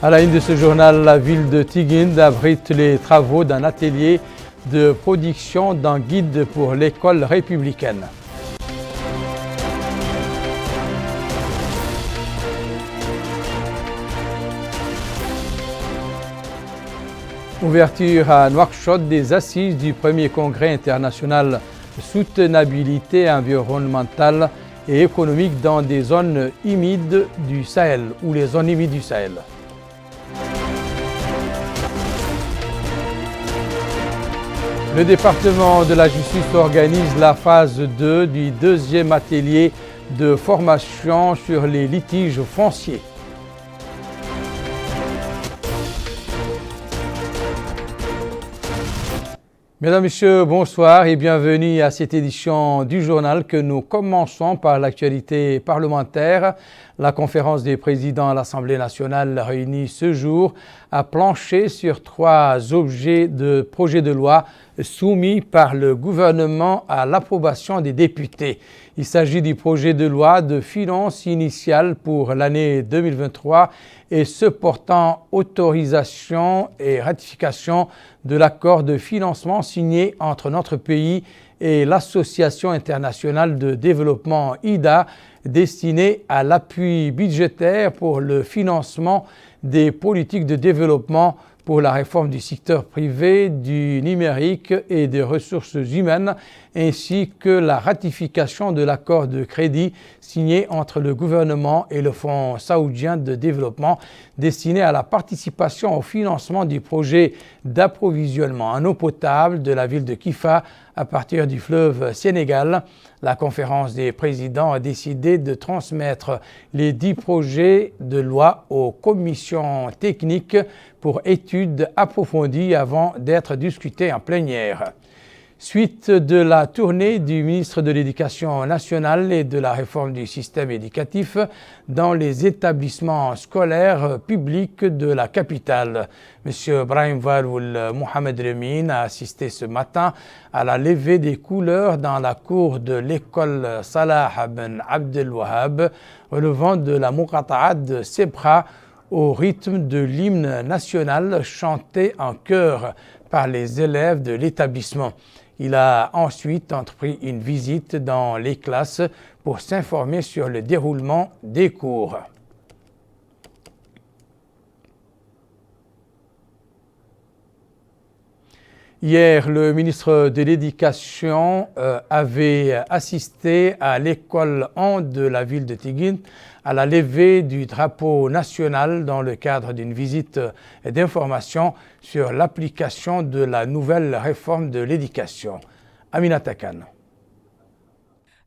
À la une de ce journal, la ville de Tighine abrite les travaux d'un atelier de production d'un guide pour l'école républicaine. Ouverture à Nouakchott des assises du premier congrès international soutenabilité environnementale et économique dans des zones humides du Sahel ou les zones humides du Sahel. Le département de la justice organise la phase 2 du deuxième atelier de formation sur les litiges fonciers. Mesdames, Messieurs, bonsoir et bienvenue à cette édition du journal que nous commençons par l'actualité parlementaire. La conférence des présidents à l'Assemblée nationale réunie ce jour a planché sur 3 objets de projet de loi soumis par le gouvernement à l'approbation des députés. Il s'agit du projet de loi de finances initiale pour l'année 2023 et ce portant autorisation et ratification de l'accord de financement signé entre notre pays et l'Association internationale de développement IDA destiné à l'appui budgétaire pour le financement des politiques de développement pour la réforme du secteur privé, du numérique et des ressources humaines, ainsi que la ratification de l'accord de crédit signé entre le gouvernement et le Fonds saoudien de développement destiné à la participation au financement du projet d'approvisionnement en eau potable de la ville de Kifa à partir du fleuve Sénégal. La conférence des présidents a décidé de transmettre les 10 projets de loi aux commissions techniques pour études approfondies avant d'être discutés en plénière. Suite de la tournée du ministre de l'Éducation nationale et de la réforme du système éducatif dans les établissements scolaires publics de la capitale. M. Brahim Waloul Mohamed Lemine a assisté ce matin à la levée des couleurs dans la cour de l'école Salah Ben Abdel Wahab, relevant de la Muqata'at de Sebra au rythme de l'hymne national chanté en chœur par les élèves de l'établissement. Il a ensuite entrepris une visite dans les classes pour s'informer sur le déroulement des cours. Hier, le ministre de l'Éducation avait assisté à l'école 1 de la ville de Tighine à la levée du drapeau national dans le cadre d'une visite d'information sur l'application de la nouvelle réforme de l'éducation. Aminata Khan.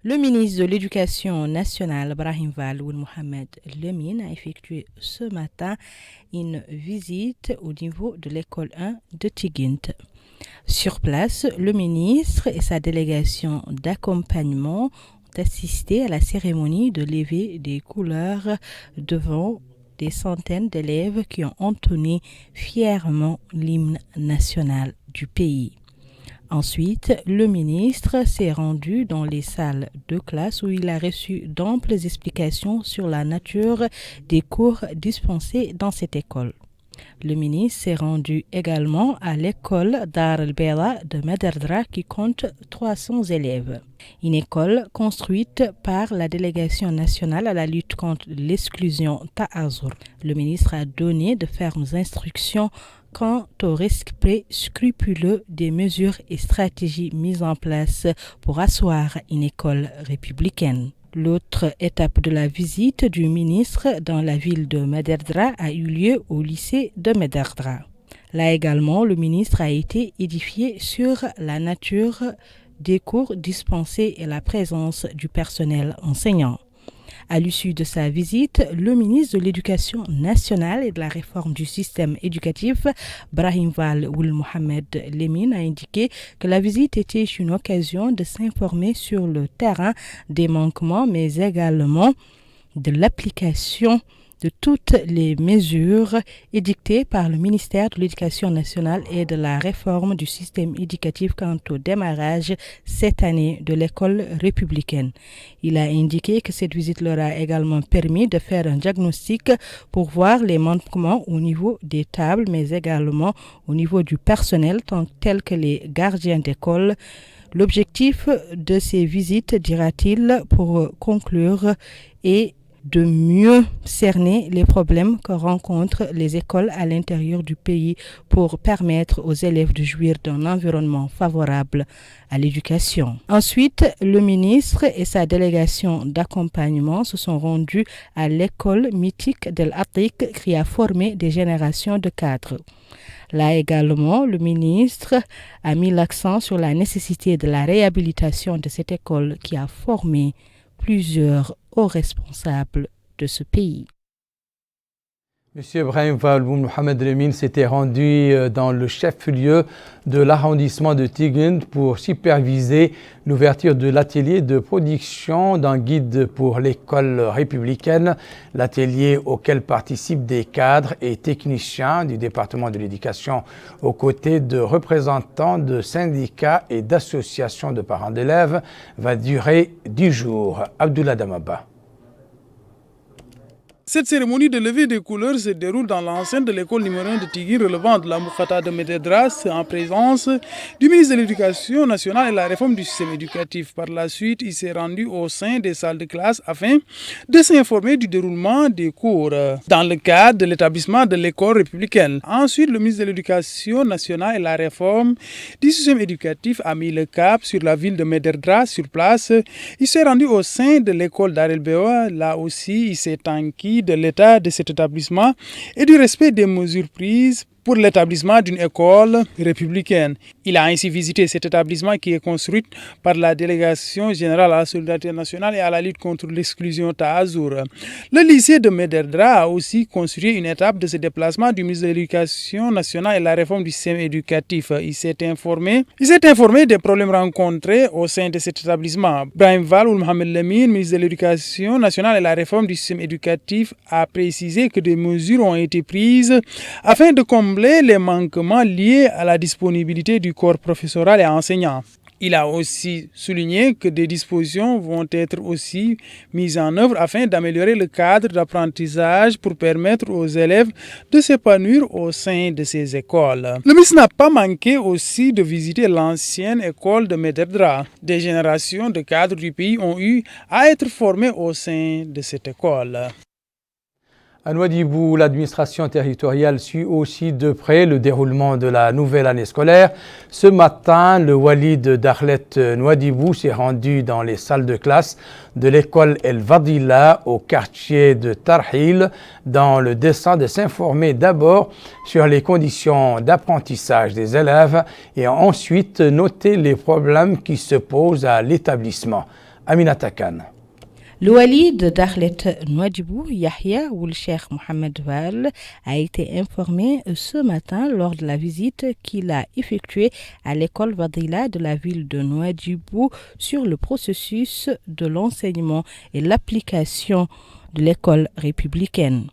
Le ministre de l'Éducation nationale, Brahim Waloul Mohamed Lemine, a effectué ce matin une visite au niveau de l'école 1 de Tighine. Sur place, le ministre et sa délégation d'accompagnement ont assisté à la cérémonie de levée des couleurs devant des centaines d'élèves qui ont entonné fièrement l'hymne national du pays. Ensuite, le ministre s'est rendu dans les salles de classe où il a reçu d'amples explications sur la nature des cours dispensés dans cette école. Le ministre s'est rendu également à l'école Dar el-Bela de Mederdra qui compte 300 élèves. Une école construite par la délégation nationale à la lutte contre l'exclusion Ta'azur. Le ministre a donné de fermes instructions quant au respect scrupuleux des mesures et stratégies mises en place pour asseoir une école républicaine. L'autre étape de la visite du ministre dans la ville de Mederdra a eu lieu au lycée de Mederdra. Là également, le ministre a été édifié sur la nature des cours dispensés et la présence du personnel enseignant. À l'issue de sa visite, le ministre de l'Éducation nationale et de la réforme du système éducatif, Brahim Waloul Mohamed Lemine, a indiqué que la visite était une occasion de s'informer sur le terrain des manquements, mais également de l'application de toutes les mesures édictées par le ministère de l'Éducation nationale et de la réforme du système éducatif quant au démarrage cette année de l'école républicaine. Il a indiqué que cette visite leur a également permis de faire un diagnostic pour voir les manquements au niveau des tables, mais également au niveau du personnel, tel que les gardiens d'école. L'objectif de ces visites, dira-t-il, pour conclure, est de mieux cerner les problèmes que rencontrent les écoles à l'intérieur du pays pour permettre aux élèves de jouir d'un environnement favorable à l'éducation. Ensuite, le ministre et sa délégation d'accompagnement se sont rendus à l'école mythique d'El Atik qui a formé des générations de cadres. Là également, le ministre a mis l'accent sur la nécessité de la réhabilitation de cette école qui a formé plusieurs hauts responsables de ce pays. Monsieur Brahim Valboum Mohamed Lemine s'était rendu dans le chef-lieu de l'arrondissement de Tigund pour superviser l'ouverture de l'atelier de production d'un guide pour l'école républicaine, l'atelier auquel participent des cadres et techniciens du département de l'éducation aux côtés de représentants de syndicats et d'associations de parents d'élèves va durer 10 jours. Abdullah Damaba. Cette cérémonie de levée des couleurs se déroule dans l'enceinte de l'école numéro 1 de Tigui relevant de la Moukata de Mededras en présence du ministre de l'Éducation nationale et de la réforme du système éducatif. Par la suite, il s'est rendu au sein des salles de classe afin de s'informer du déroulement des cours dans le cadre de l'établissement de l'école républicaine. Ensuite, le ministre de l'Éducation nationale et de la réforme du système éducatif a mis le cap sur la ville de Mededras sur place. Il s'est rendu au sein de l'école d'Arel Bewa. Là aussi, il s'est enquis de l'état de cet établissement et du respect des mesures prises pour l'établissement d'une école républicaine. Il a ainsi visité cet établissement qui est construit par la Délégation générale à la solidarité nationale et à la lutte contre l'exclusion Tahazour. Le lycée de Mederdra a aussi construit une étape de ce déplacement du ministre de l'Éducation nationale et de la réforme du système éducatif. Il s'est informé des problèmes rencontrés au sein de cet établissement. Brahim Valboum Mohamed Lemine, ministre de l'Éducation nationale et de la réforme du système éducatif, a précisé que des mesures ont été prises afin de combler les manquements liés à la disponibilité du corps professoral et enseignant. Il a aussi souligné que des dispositions vont être aussi mises en œuvre afin d'améliorer le cadre d'apprentissage pour permettre aux élèves de s'épanouir au sein de ces écoles. Le ministre n'a pas manqué aussi de visiter l'ancienne école de Mederdra. Des générations de cadres du pays ont eu à être formés au sein de cette école. À Nouadhibou, l'administration territoriale suit aussi de près le déroulement de la nouvelle année scolaire. Ce matin, le Walid d'Arlet Nouadhibou s'est rendu dans les salles de classe de l'école El Vadila au quartier de Tarhil dans le dessein de s'informer d'abord sur les conditions d'apprentissage des élèves et ensuite noter les problèmes qui se posent à l'établissement. Aminata Khan. Le Walid d'Arlet Nouadhibou, Yahya Ould Cheikh Mohamed Val, a été informé ce matin lors de la visite qu'il a effectuée à l'école Vadila de la ville de Nouadhibou sur le processus de l'enseignement et l'application de l'école républicaine.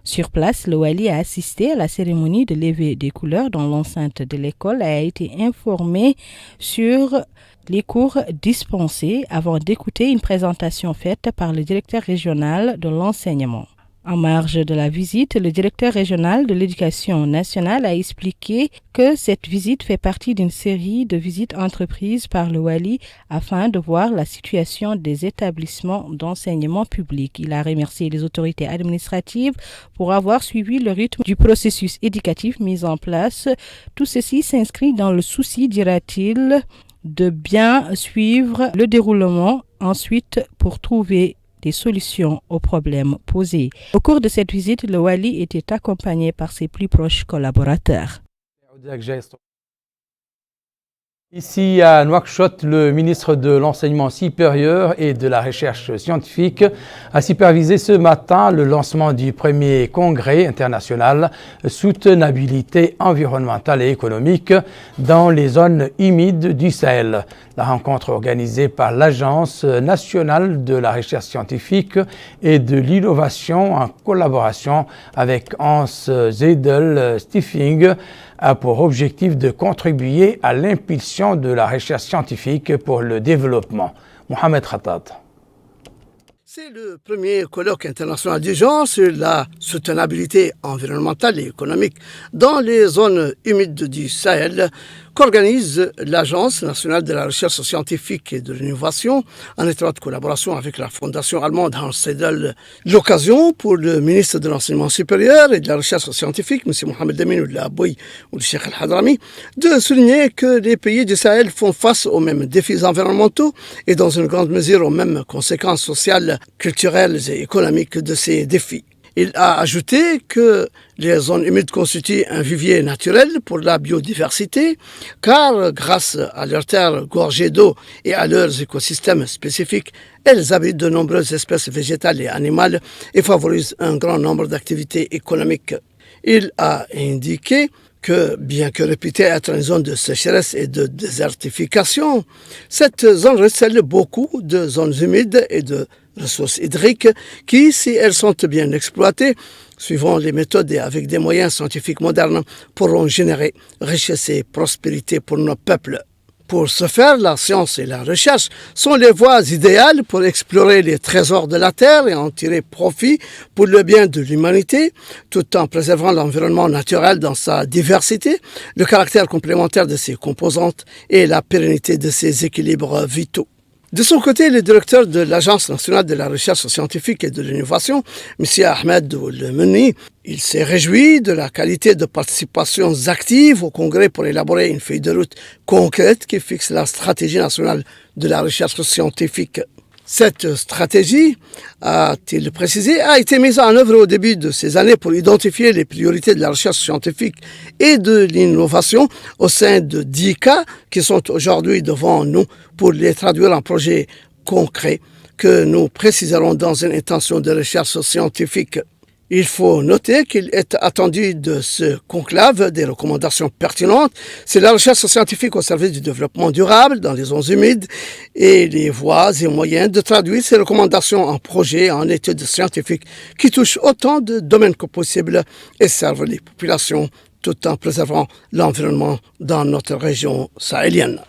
Sur place, le Wali a assisté à la cérémonie de levée des couleurs dans l'enceinte de l'école et a été informé sur les cours dispensés avant d'écouter une présentation faite par le directeur régional de l'enseignement. En marge de la visite, le directeur régional de l'éducation nationale a expliqué que cette visite fait partie d'une série de visites entreprises par le Wali afin de voir la situation des établissements d'enseignement public. Il a remercié les autorités administratives pour avoir suivi le rythme du processus éducatif mis en place. Tout ceci s'inscrit dans le souci, dira-t-il, de bien suivre le déroulement ensuite pour trouver des solutions aux problèmes posés. Au cours de cette visite, le Wali était accompagné par ses plus proches collaborateurs. Ici à Nouakchott, le ministre de l'Enseignement supérieur et de la Recherche scientifique a supervisé ce matin le lancement du premier congrès international Soutenabilité environnementale et économique dans les zones humides du Sahel. La rencontre organisée par l'Agence nationale de la recherche scientifique et de l'innovation en collaboration avec Hans Zeidel Stiftung a pour objectif de contribuer à l'impulsion de la recherche scientifique pour le développement. Mohamed Khattat. C'est le premier colloque international du genre sur la soutenabilité environnementale et économique dans les zones humides du Sahel qu'organise l'Agence nationale de la recherche scientifique et de l'innovation en étroite collaboration avec la fondation allemande Hans Seidel. L'occasion pour le ministre de l'Enseignement supérieur et de la recherche scientifique, M. Mohamed Lamine Oulaboui ou le Cheikh Al-Hadrami, de souligner que les pays du Sahel font face aux mêmes défis environnementaux et dans une grande mesure aux mêmes conséquences sociales, culturelles et économiques de ces défis. Il a ajouté que les zones humides constituent un vivier naturel pour la biodiversité, car grâce à leurs terres gorgées d'eau et à leurs écosystèmes spécifiques, elles abritent de nombreuses espèces végétales et animales et favorisent un grand nombre d'activités économiques. Il a indiqué que, bien que réputée être une zone de sécheresse et de désertification, cette zone recèle beaucoup de zones humides et de ressources hydriques qui, si elles sont bien exploitées, suivant les méthodes et avec des moyens scientifiques modernes, pourront générer richesse et prospérité pour nos peuples. Pour ce faire, la science et la recherche sont les voies idéales pour explorer les trésors de la Terre et en tirer profit pour le bien de l'humanité, tout en préservant l'environnement naturel dans sa diversité, le caractère complémentaire de ses composantes et la pérennité de ses équilibres vitaux. De son côté, le directeur de l'Agence nationale de la recherche scientifique et de l'innovation, M. Ahmed Oulmeni, il s'est réjoui de la qualité de participation active au Congrès pour élaborer une feuille de route concrète qui fixe la stratégie nationale de la recherche scientifique. Cette stratégie, a-t-il précisé, a été mise en œuvre au début de ces années pour identifier les priorités de la recherche scientifique et de l'innovation au sein de 10 cas qui sont aujourd'hui devant nous pour les traduire en projets concrets que nous préciserons dans une intention de recherche scientifique. Il faut noter qu'il est attendu de ce conclave des recommandations pertinentes. C'est la recherche scientifique au service du développement durable dans les zones humides et les voies et moyens de traduire ces recommandations en projets, en études scientifiques qui touchent autant de domaines que possible et servent les populations tout en préservant l'environnement dans notre région sahélienne.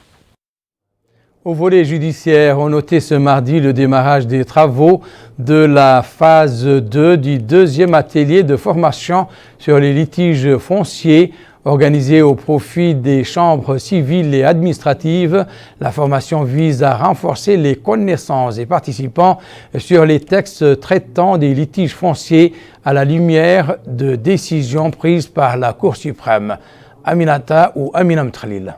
Au volet judiciaire, on notait ce mardi le démarrage des travaux de la phase 2 du deuxième atelier de formation sur les litiges fonciers organisé au profit des chambres civiles et administratives. La formation vise à renforcer les connaissances des participants sur les textes traitant des litiges fonciers à la lumière de décisions prises par la Cour suprême. Aminata ou Aminam Khalil.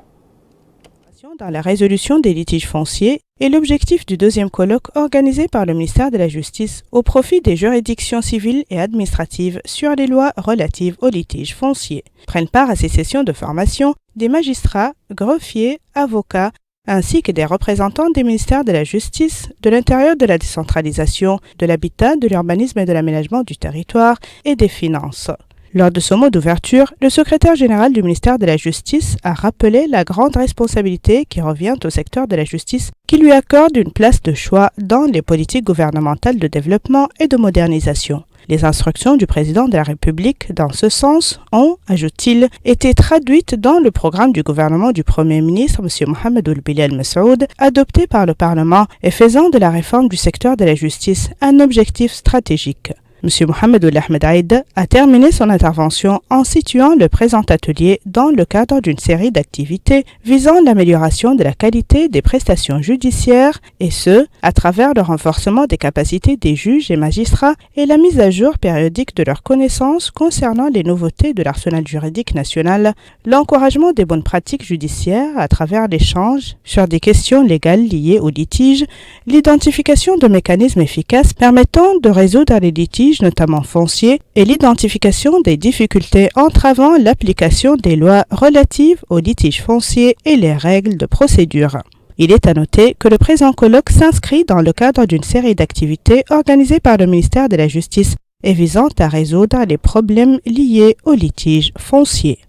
Dans la résolution des litiges fonciers est l'objectif du deuxième colloque organisé par le ministère de la Justice au profit des juridictions civiles et administratives sur les lois relatives aux litiges fonciers. Prennent part à ces sessions de formation des magistrats, greffiers, avocats, ainsi que des représentants des ministères de la Justice, de l'Intérieur, de la décentralisation, de l'habitat, de l'urbanisme et de l'aménagement du territoire et des finances. Lors de ce mot d'ouverture, le secrétaire général du ministère de la Justice a rappelé la grande responsabilité qui revient au secteur de la justice qui lui accorde une place de choix dans les politiques gouvernementales de développement et de modernisation. Les instructions du président de la République dans ce sens ont, ajoute-t-il, été traduites dans le programme du gouvernement du Premier ministre, M. Mohamed Ould Bilal Messoud, adopté par le Parlement et faisant de la réforme du secteur de la justice un objectif stratégique. M. Mohamed Ould Ahmed Aïd a terminé son intervention en situant le présent atelier dans le cadre d'une série d'activités visant l'amélioration de la qualité des prestations judiciaires et ce, à travers le renforcement des capacités des juges et magistrats et la mise à jour périodique de leurs connaissances concernant les nouveautés de l'arsenal juridique national, l'encouragement des bonnes pratiques judiciaires à travers l'échange sur des questions légales liées aux litiges, l'identification de mécanismes efficaces permettant de résoudre les litiges litiges, notamment fonciers, et l'identification des difficultés entravant l'application des lois relatives aux litiges fonciers et les règles de procédure. Il est à noter que le présent colloque s'inscrit dans le cadre d'une série d'activités organisées par le ministère de la Justice et visant à résoudre les problèmes liés aux litiges fonciers.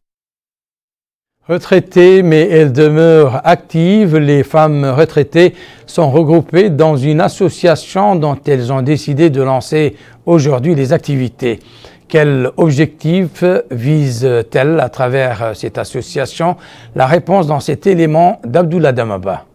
Retraitées, mais elles demeurent actives, les femmes retraitées sont regroupées dans une association dont elles ont décidé de lancer aujourd'hui les activités. Quel objectif vise-t-elle à travers cette association? La réponse dans cet élément d'Abdoullah Damaba.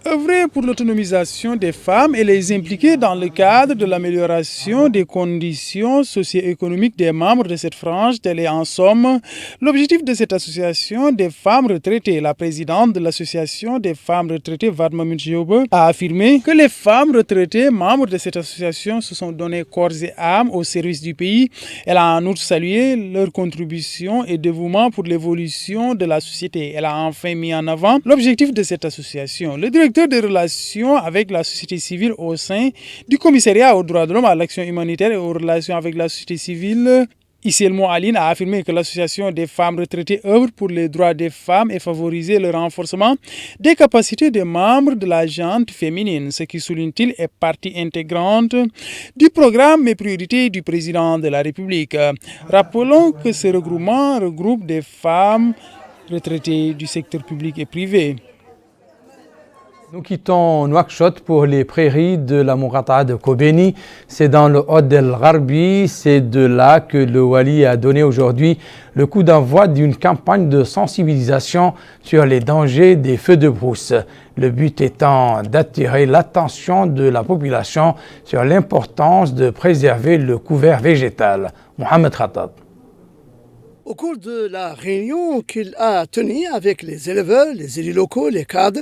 Œuvrer pour l'autonomisation des femmes et les impliquer dans le cadre de l'amélioration des conditions socio-économiques des membres de cette frange, tel est en somme l'objectif de cette association des femmes retraitées. La présidente de l'association des femmes retraitées, Vadma Mundjiobe, a affirmé que les femmes retraitées, membres de cette association, se sont données corps et âme au service du pays. Elle a en outre salué leur contribution et dévouement pour l'évolution de la société. Elle a enfin mis en avant l'objectif de cette association. Le directeur des relations avec la société civile au sein du commissariat aux droits de l'homme, à l'action humanitaire et aux relations avec la société civile, Issel Moualine, a affirmé que l'association des femmes retraitées œuvre pour les droits des femmes et favoriser le renforcement des capacités des membres de la gente féminine, ce qui, souligne-t-il, est partie intégrante du programme et priorité du président de la République. Rappelons que ce regroupement regroupe des femmes retraitées du secteur public et privé. Nous quittons Nouakchott pour les prairies de la Mourata de Kobeni. C'est dans le Haut del Gharbi. C'est de là que le Wali a donné aujourd'hui le coup d'envoi d'une campagne de sensibilisation sur les dangers des feux de brousse. Le but étant d'attirer l'attention de la population sur l'importance de préserver le couvert végétal. Mohamed Khattab. Au cours de la réunion qu'il a tenue avec les éleveurs, les élus locaux, les cadres,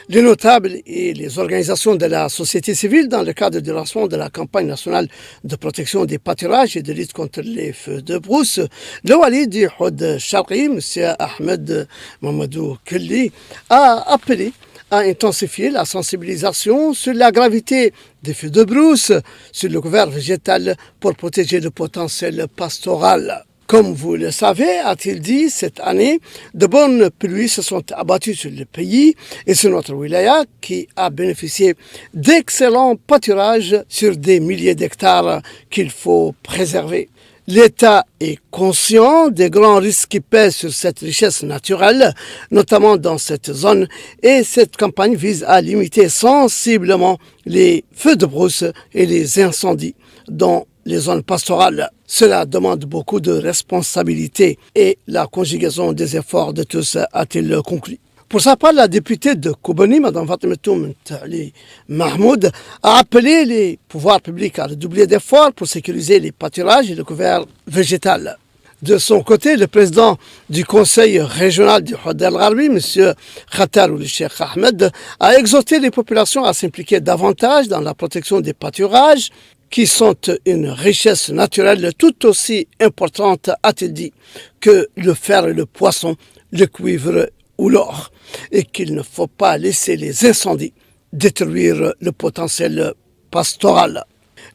les notables et les organisations de la société civile dans le cadre du lancement de la campagne nationale de protection des pâturages et de lutte contre les feux de brousse, le wali du Houd Sharqi, M. Ahmed Mamadou Kelly, a appelé à intensifier la sensibilisation sur la gravité des feux de brousse sur le couvert végétal pour protéger le potentiel pastoral. Comme vous le savez, a-t-il dit, cette année, de bonnes pluies se sont abattues sur le pays et sur notre wilaya qui a bénéficié d'excellents pâturages sur des milliers d'hectares qu'il faut préserver. L'État est conscient des grands risques qui pèsent sur cette richesse naturelle, notamment dans cette zone, et cette campagne vise à limiter sensiblement les feux de brousse et les incendies dans les zones pastorales. Cela demande beaucoup de responsabilité et la conjugaison des efforts de tous, a-t-il conclu. Pour sa part, la députée de Kobeni, Mme Fatimata Mentali Mahmoud, a appelé les pouvoirs publics à redoubler d'efforts pour sécuriser les pâturages et le couvert végétal. De son côté, le président du conseil régional du Houd El Gharbi, M. Khatar Ould Cheikh Ahmed, a exhorté les populations à s'impliquer davantage dans la protection des pâturages, qui sont une richesse naturelle tout aussi importante, a-t-il dit, que le fer et le poisson, le cuivre ou l'or, et qu'il ne faut pas laisser les incendies détruire le potentiel pastoral.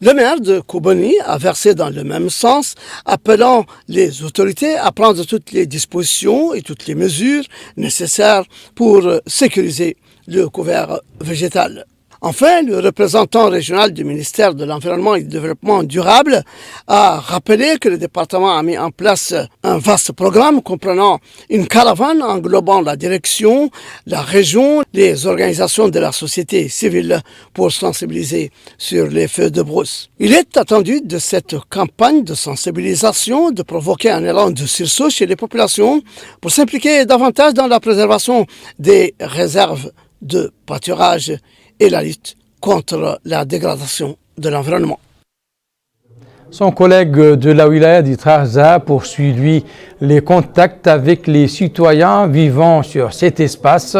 Le maire de Kobeni a versé dans le même sens, appelant les autorités à prendre toutes les dispositions et toutes les mesures nécessaires pour sécuriser le couvert végétal. Enfin, le représentant régional du ministère de l'Environnement et du Développement durable a rappelé que le département a mis en place un vaste programme comprenant une caravane englobant la direction, la région, les organisations de la société civile pour sensibiliser sur les feux de brousse. Il est attendu de cette campagne de sensibilisation de provoquer un élan de sursaut chez les populations pour s'impliquer davantage dans la préservation des réserves de pâturage et la lutte contre la dégradation de l'environnement. Son collègue de la wilaya d'Itrarza poursuit, lui, les contacts avec les citoyens vivant sur cet espace.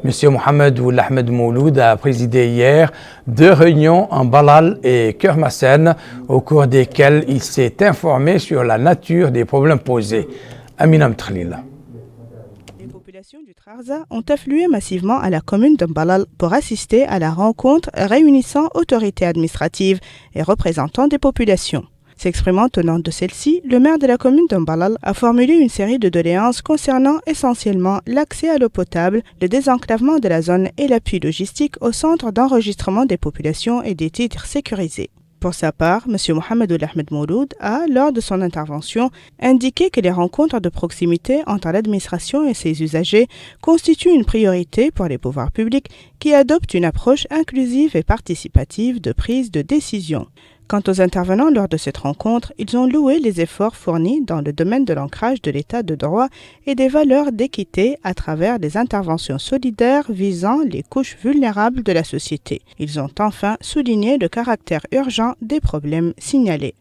M. Mohamed Ould Ahmed Mouloud a présidé hier 2 réunions en Balal et Kermassen, au cours desquelles il s'est informé sur la nature des problèmes posés. Amina Mthlila. Les populations du Kharza ont afflué massivement à la commune de Mbalal pour assister à la rencontre réunissant autorités administratives et représentants des populations. S'exprimant au nom de celle-ci, le maire de la commune de Mbalal a formulé une série de doléances concernant essentiellement l'accès à l'eau potable, le désenclavement de la zone et l'appui logistique au centre d'enregistrement des populations et des titres sécurisés. Pour sa part, M. Mohamed Ahmed Mouloud a, lors de son intervention, indiqué que les rencontres de proximité entre l'administration et ses usagers constituent une priorité pour les pouvoirs publics qui adoptent une approche inclusive et participative de prise de décision. Quant aux intervenants lors de cette rencontre, ils ont loué les efforts fournis dans le domaine de l'ancrage de l'état de droit et des valeurs d'équité à travers des interventions solidaires visant les couches vulnérables de la société. Ils ont enfin souligné le caractère urgent des problèmes signalés.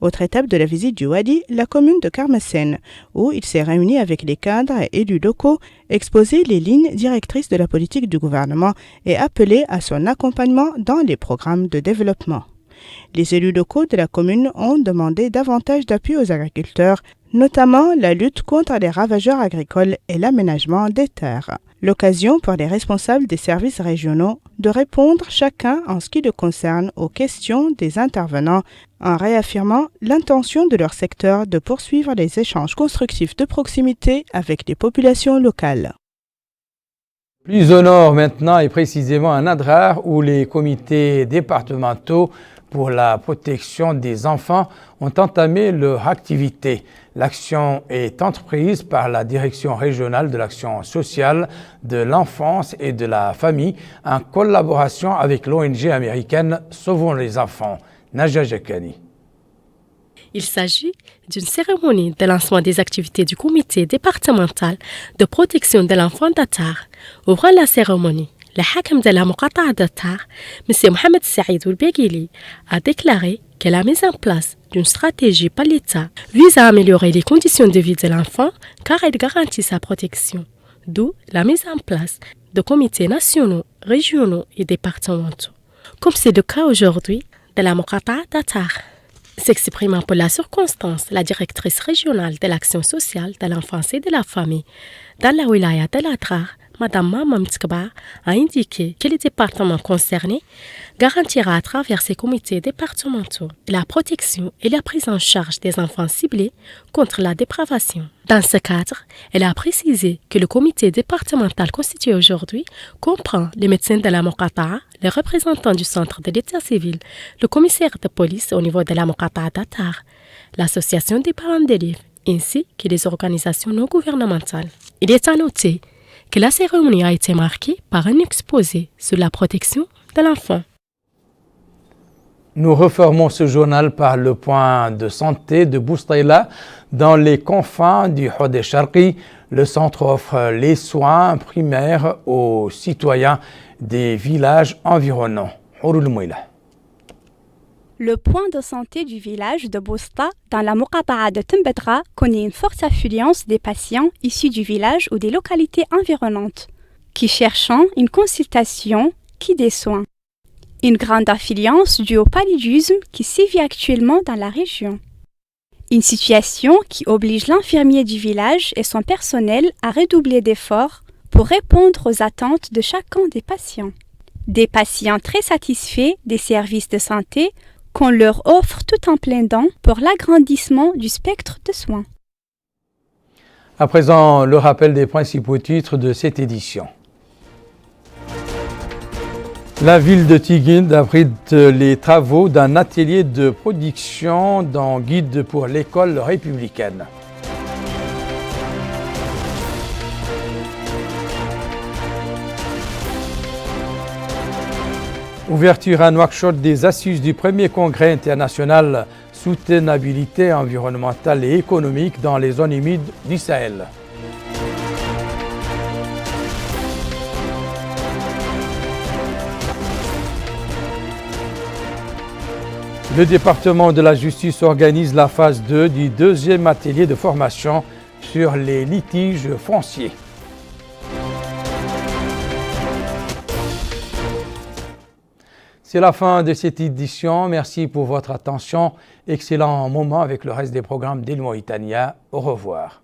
Autre étape de la visite du Wadi, la commune de Karmassen, où il s'est réuni avec les cadres et élus locaux, exposé les lignes directrices de la politique du gouvernement et appelé à son accompagnement dans les programmes de développement. Les élus locaux de la commune ont demandé davantage d'appui aux agriculteurs, notamment la lutte contre les ravageurs agricoles et l'aménagement des terres. L'occasion pour les responsables des services régionaux de répondre chacun en ce qui le concerne aux questions des intervenants en réaffirmant l'intention de leur secteur de poursuivre les échanges constructifs de proximité avec les populations locales. Plus au nord maintenant et précisément à Nadrar où les comités départementaux pour la protection des enfants ont entamé leur activité. L'action est entreprise par la Direction régionale de l'action sociale, de l'enfance et de la famille en collaboration avec l'ONG américaine Sauvons les enfants. Naja Jakani. Il s'agit d'une cérémonie de lancement des activités du comité départemental de protection de l'enfant d'Attar. Ouvrant la cérémonie, le Hakam de la Muqata'a d'Attar, M. Mohamed Saïd Oulbegili, a déclaré que la mise en place d'une stratégie par l'État vise à améliorer les conditions de vie de l'enfant car elle garantit sa protection. D'où la mise en place de comités nationaux, régionaux et départementaux. Comme c'est le cas aujourd'hui de la Muqata'a d'Attar. S'exprimant pour la circonstance, la directrice régionale de l'action sociale de l'enfance et de la famille dans la wilaya de l'Atrar, Mme Mamam Tkba, a indiqué que le département concerné garantira à travers ses comités départementaux la protection et la prise en charge des enfants ciblés contre la dépravation. Dans ce cadre, elle a précisé que le comité départemental constitué aujourd'hui comprend les médecins de la Muqata'a, les représentants du centre de l'état civil, le commissaire de police au niveau de la Muqata'a d'Attar, l'association des parents d'élèves, ainsi que les organisations non gouvernementales. Il est à noter que la cérémonie a été marquée par un exposé sur la protection de l'enfant. Nous refermons ce journal par le point de santé de Boustaïla. Dans les confins du Hod Sharqi, le centre offre les soins primaires aux citoyens des villages environnants. Le point de santé du village de Bousta, dans la Muqata'a de Tembedra, connaît une forte affluence des patients issus du village ou des localités environnantes, qui cherchant une consultation, qui des soins. Une grande affluence due au paludisme qui sévit actuellement dans la région. Une situation qui oblige l'infirmier du village et son personnel à redoubler d'efforts pour répondre aux attentes de chacun des patients. Des patients très satisfaits des services de santé qu'on leur offre tout en plein dent pour l'agrandissement du spectre de soins. À présent, le rappel des principaux titres de cette édition. La ville de Tighind abrite les travaux d'un atelier de production dans Guide pour l'école républicaine. Ouverture à Nouakchott des assises du premier congrès international soutenabilité environnementale et économique dans les zones humides du Sahel. Le département de la justice organise la phase 2 du deuxième atelier de formation sur les litiges fonciers. C'est la fin de cette édition. Merci pour votre attention. Excellent moment avec le reste des programmes d'El Mauritania. Au revoir.